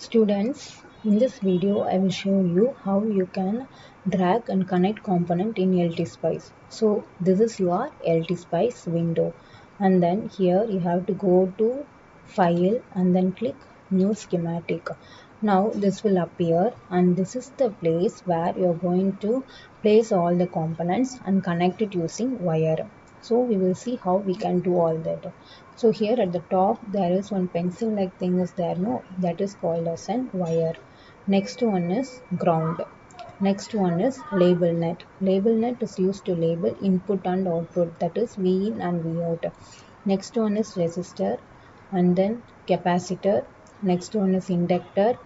Students, in this video I will show you how you can drag and connect component in LTSpice. So this is your LTSpice window, and then here you have to go to File and then click New Schematic. Now this will appear, and this is the place where you are going to place all the components and connect it using wire. So we will see how we can do all that. So here at the top there is one pencil like thing is there, no, that is called as an wire. Next one is ground. Next one is label net. Label net is used to label input and output, that is V in and V out. Next one is resistor, and then capacitor. Next one is inductor,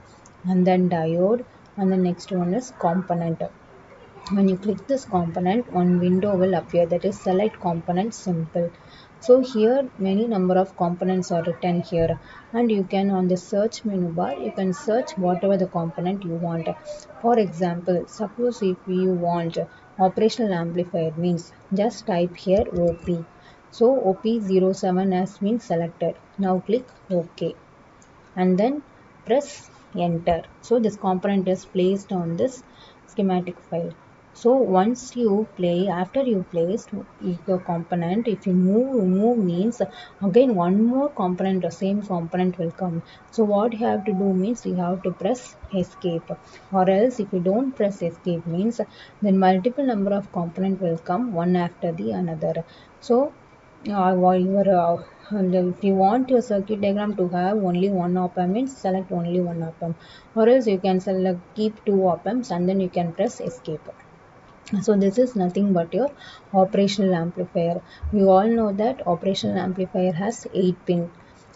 and then diode, and the next one is component. When you click this component, one window will appear, that is select component simple. So here many number of components are written here, and you can on the search menu bar you can search whatever the component you want. For example, suppose if you want operational amplifier means just type here OP. So OP07 has been selected. Now click OK and then press enter. So this component is placed on this schematic file. So once you play, after you placed your component, if you move means again one more component, the same component will come. So what you have to do means you have to press escape, or else if you don't press escape means then multiple number of component will come one after the another. So and if you want your circuit diagram to have only one op-amp means select only one op-amp, or else you can select keep two op-amps and then you can press escape. So this is nothing but your operational amplifier. You all know that operational amplifier has 8 pin.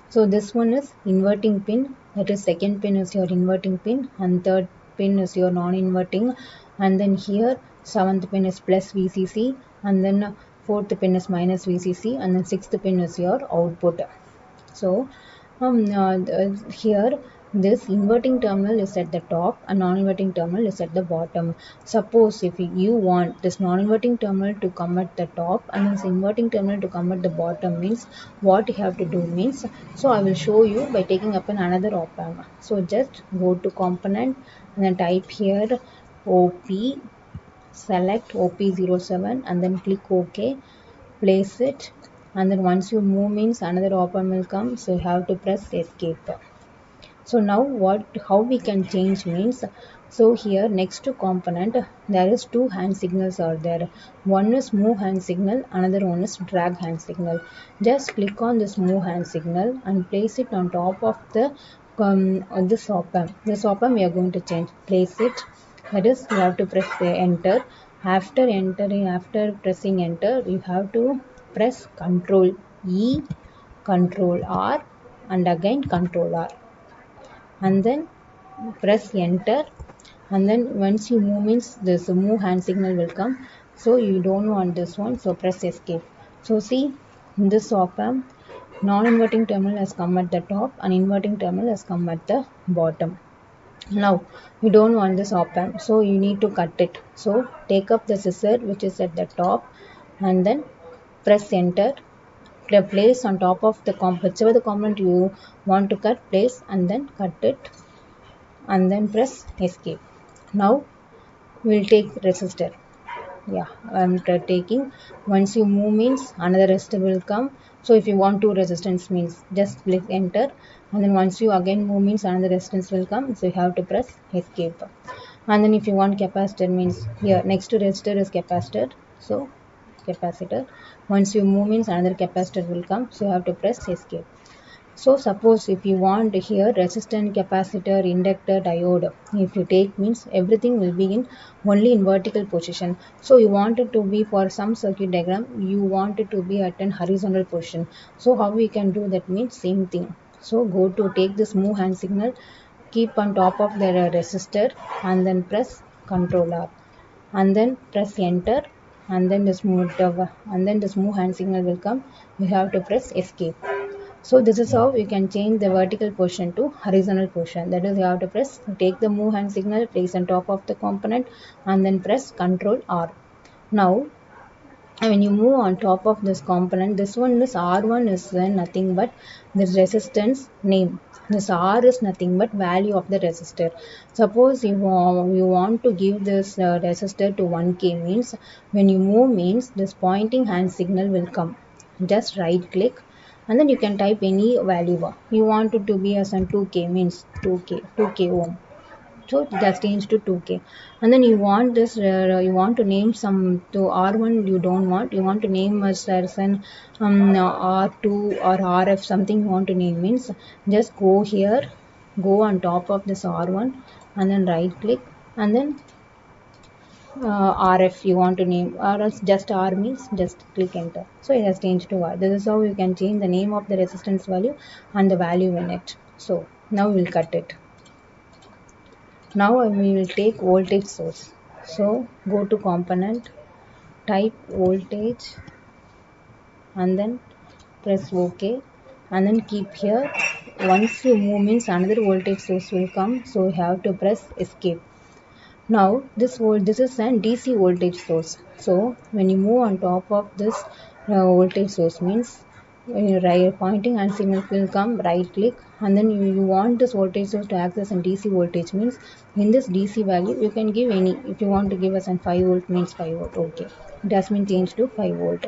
So this one is inverting pin, that is second pin is your inverting pin, and third pin is your non-inverting, and then here seventh pin is plus VCC, and then fourth pin is minus VCC, and then sixth pin is your output. So here this inverting terminal is at the top and non-inverting terminal is at the bottom. Suppose if you want this non-inverting terminal to come at the top and this inverting terminal to come at the bottom means what you have to do means, so I will show you by taking up another op-amp. So just go to component and then type here OP, select OP07 and then click OK, place it, and then once you move means another op-amp will come, so you have to press escape. So now how we can change means, so here next to component there is two hand signals are there. One is move hand signal, another one is drag hand signal. Just click on this move hand signal and place it on top of the on this op-amp. This op-amp we are going to change, place it, that is you have to press the enter. After pressing enter you have to press Control E, Control R, and again Control R, and then press enter, and then once you move means this move hand signal will come, so you don't want this one, so press escape. So see, in this op-amp non-inverting terminal has come at the top and inverting terminal has come at the bottom. Now you don't want this op-amp, so you need to cut it. So take up the scissor which is at the top and then press enter, place on top of the whichever the component you want to cut, place and then cut it and then press escape. Now we'll take resistor. Yeah, I'm taking, once you move means another resistor will come. So if you want two resistance means just click enter, and then once you again move means another resistance will come, so you have to press escape. And then if you want capacitor means here next to resistor is capacitor, so capacitor, once you move means another capacitor will come, so you have to press escape. So suppose if you want here resistor, capacitor, inductor, diode, if you take means everything will be in only in vertical position. So you want it to be for some circuit diagram, you want it to be at an horizontal position. So how we can do that means same thing. So go to take this move hand signal, keep on top of the resistor and then press Ctrl R and then press enter, and then this move hand signal will come. You have to press escape. So this is how you can change the vertical position to horizontal position. That is, you have to press, take the move hand signal, place on top of the component and then press Ctrl R. Now And when you move on top of this component, this one is R1 is nothing but the resistance name. This R is nothing but value of the resistor. Suppose you want to give this resistor to 1k, means when you move means this pointing hand signal will come. Just right click and then you can type any value. You want it to be as an 2k, means 2k ohm, so it has changed to 2k. And then you want this you want to name some to R1, you don't want, you want to name as an R2 or RF, something you want to name, means just go here, go on top of this R1 and then right click and then RF you want to name, or else just R, means just click enter. So it has changed to R. This is how you can change the name of the resistance value and the value in it. So now we'll cut it. Now we will take voltage source. So go to component, type voltage and then press OK and then keep here. Once you move means another voltage source will come, so you have to press escape. Now this is an DC voltage source. So when you move on top of this voltage source means when you right pointing and signal will come, right click and then you want this voltage source to access in DC voltage, means in this DC value you can give any. If you want to give us an 5 volt, means 5 volt, okay, it has been changed to 5 volt.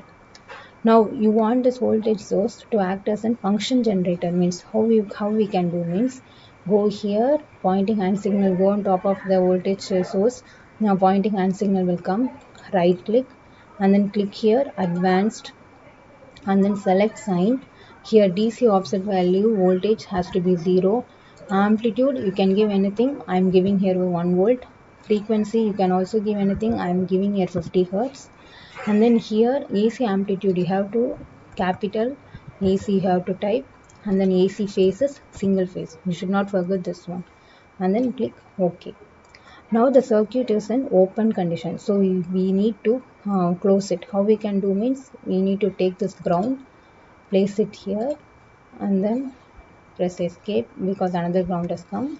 Now you want this voltage source to act as a function generator, means how we can do means go here, pointing hand signal go on top of the voltage source. Now pointing hand signal will come, right click and then click here advanced and then select sign. Here DC offset value voltage has to be 0. Amplitude you can give anything, I am giving here 1 volt. Frequency you can also give anything, I am giving here 50 hertz. And then here AC amplitude you have to capital AC you have to type, and then AC phase is single phase, you should not forget this one, and then click OK. Now the circuit is in open condition, so we need to close it. How we can do means we need to take this ground, place it here and then press escape because another ground has come.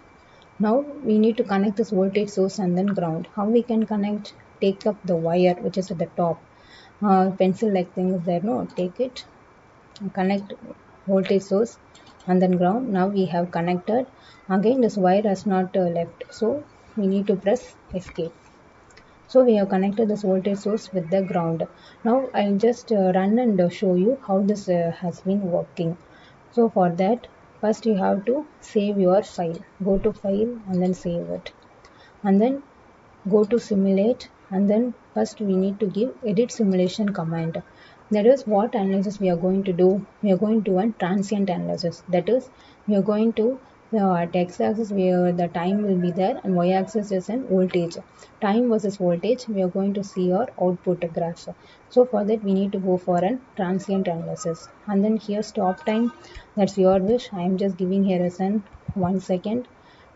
Now we need to connect this voltage source and then ground. How we can connect? Take up the wire which is at the top. Pencil like thing is there, no? Take it, connect voltage source and then ground. Now we have connected. Again this wire has not left, so we need to press escape. So we have connected this voltage source with the ground. Now I'll just run and show you how this has been working. So for that, first you have to save your file. Go to file and then save it. And then go to simulate and then first we need to give edit simulation command. That is what analysis we are going to do. We are going to run transient analysis. That is we are going to at x-axis where the time will be there and y-axis is in voltage. Time versus voltage, we are going to see our output graph. So for that we need to go for a transient analysis. And then here stop time, that's your wish. I am just giving here as an 1 second.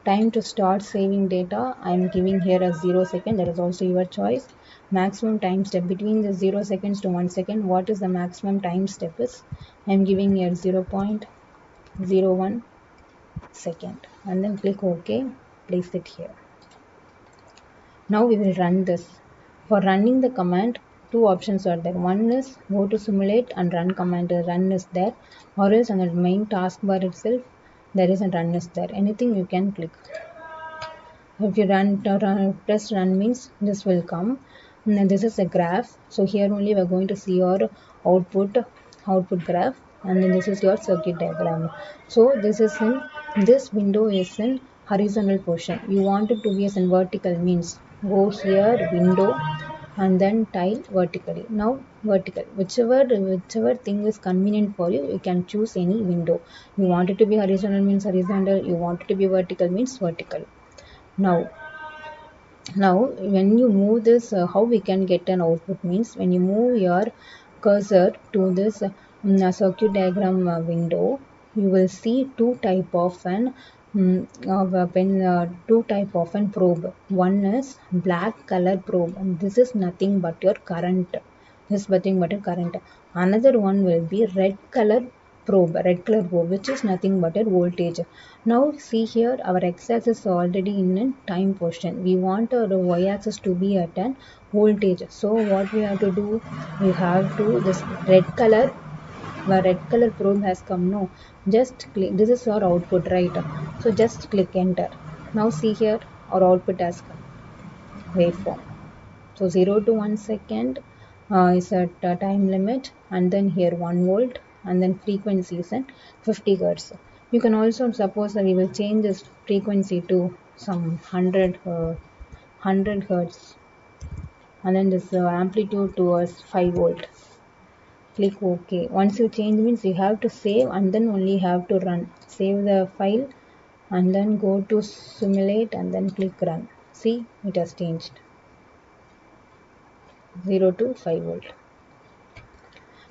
Time to start saving data, I am giving here as 0 second, that is also your choice. Maximum time step between the 0 seconds to 1 second, what is the maximum time step is, I am giving here 0.01 second and then click OK, place it here. Now we will run this. For running the command, two options are there. One is go to simulate and run command, run is there, or else on the main taskbar itself there is a run is there. Anything you can click. If you press run means this will come. And this is a graph. So here only we are going to see your output graph, and then this is your circuit diagram. So this is in this window is in horizontal portion. You want it to be as in vertical means go here window and then tile vertically. Now vertical, whichever thing is convenient for you, you can choose any window. You want it to be horizontal means horizontal, you want it to be vertical means vertical. Now when you move this, how we can get an output means when you move your cursor to this circuit diagram window, you will see two type of an probe. One is black color probe, and this is nothing but your current. Another one will be red color probe, which is nothing but a voltage. Now see here our x-axis is already in a time portion. We want our y-axis to be at an voltage. So what we have to do, we have to this red color, where red color probe has come, no, just click, this is your output, right? So just click enter. Now see here, our output has come, waveform. So 0 to 1 second is a time limit, and then here 1 volt, and then frequency is at 50 hertz. You can also suppose that we will change this frequency to some 100 hertz, and then this amplitude towards 5 volt. Click OK. Once you change means you have to save and then only have to run. Save the file and then go to simulate and then click run. See, it has changed 0 to 5 volt.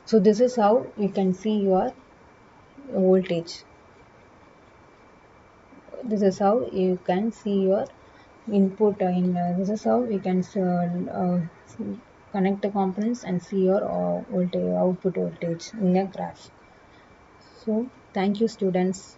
So this is how you can see your voltage. This is how you can see your input in this is how you can connect the components and see your voltage, output voltage in a graph. So thank you, students.